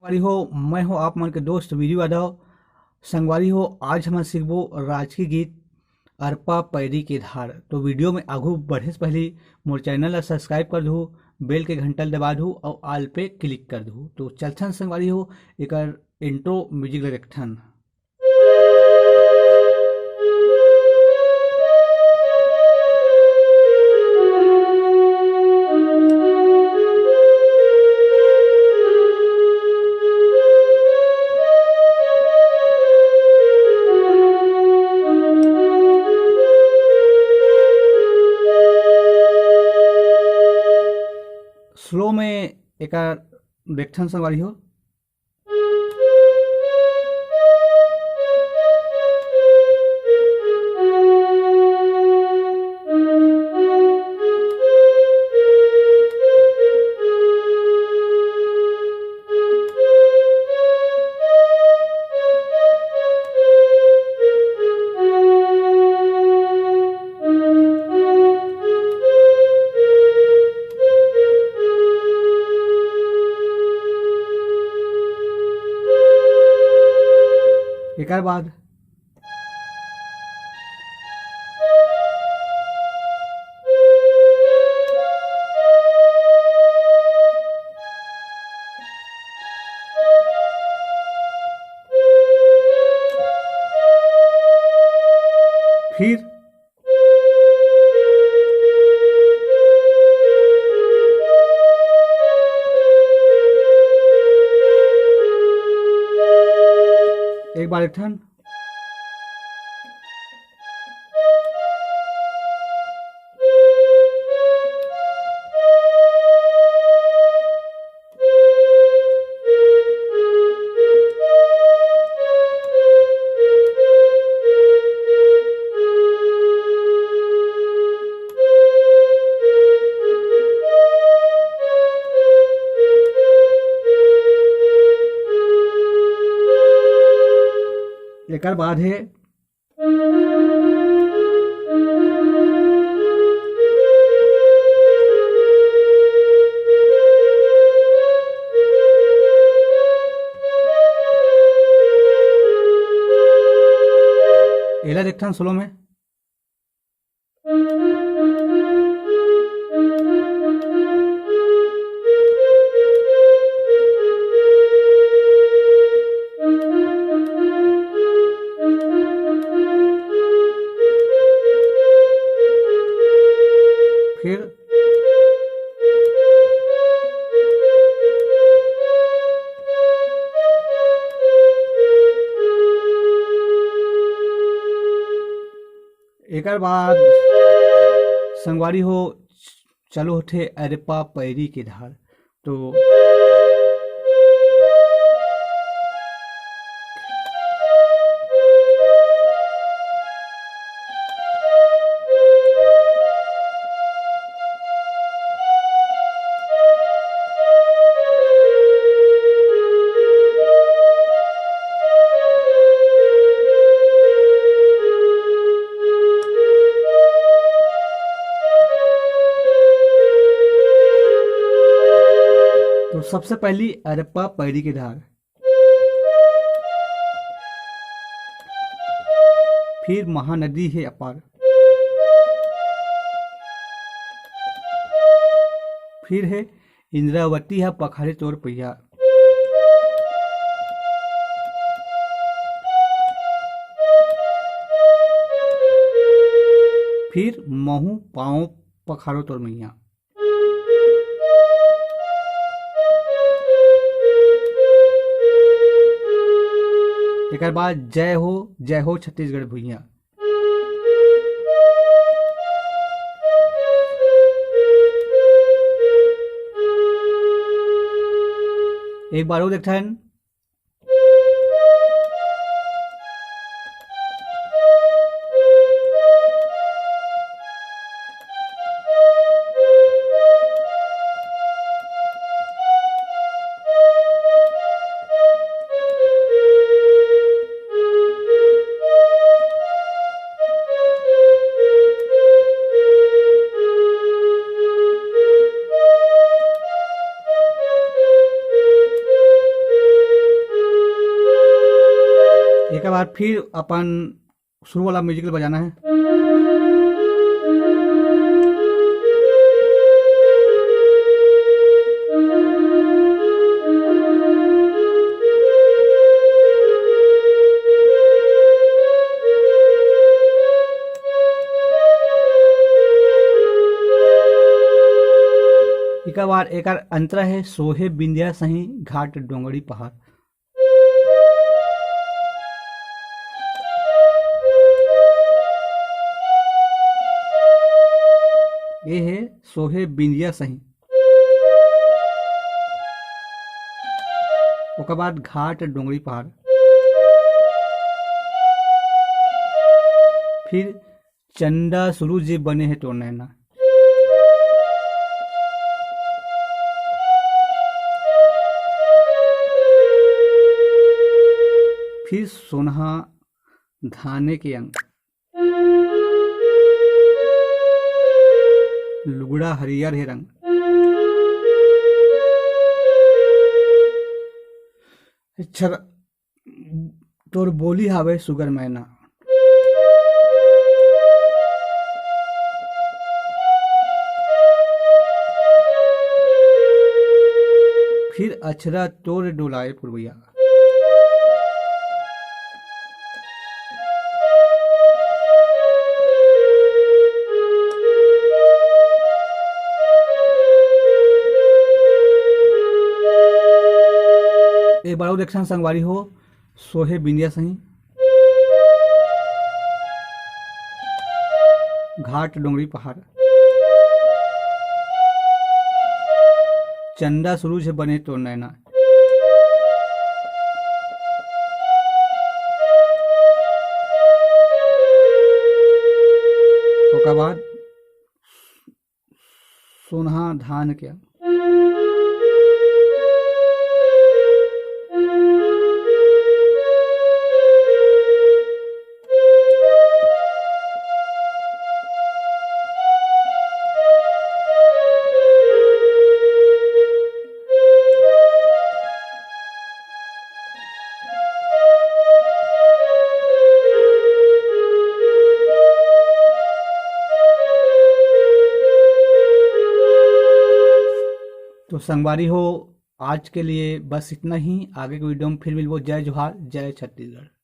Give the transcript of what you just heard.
संगवारी हो। मैं हो आप मन के दोस्त वीरू यादव। संगवारी हो, आज हम सीखबो राजकीय गीत अरपा पैरी के धार। तो वीडियो में आगू बढ़े से पहले मोर चैनल ला सब्सक्राइब कर दू, बेल के घंटा दबा दू और आल पे क्लिक कर दू। तो चलथन संगवारी हो, एक इंट्रो म्यूजिक ले देखथन। स्लो में एक देखथन संगवारी हो। एक बाद फिर एक बार एक ठन एक बाद है एला देखथन स्लो में। फिर एक बाद संगवारी हो चलो थे अरपा पैरी के धार। तो सबसे पहली अरपा पैरी की धार, फिर महानदी है अपार, फिर है इंद्रावती है पखारे तोर पैया, फिर महू पाँव पखारो तोर मैया। एक बाद जय हो छत्तीसगढ़ भुइया। एक बार वो देखता है एक बार फिर अपन शुरू वाला म्यूजिकल बजाना है। एक बार एक अंतरा है, सोहे बिंदिया सही घाट डोंगरी पहाड़। ये है सोहे बिंदिया सही, ओकर बाद घाट डोंगरी पहाड़, फिर चंदा सूरज जे बने है तो नैना, फिर सोनहा धाने के अंग, लुगड़ा हरियर है रंग, छर तोर बोली हावे सुगर मैना, फिर अछरा तोर डोलाए पुरवैया। एक बार और एक्शन संगवारी हो, सोहे बिंदिया सही घाट डोंगरी पहाड़, चंदा सूरज बने तो नैना, ओकर बाद सोनहा धान के अंग। तो संगवारी हो, आज के लिए बस इतना ही। आगे के वीडियो में फिर मिलबो। जय जोहार, जय छत्तीसगढ़।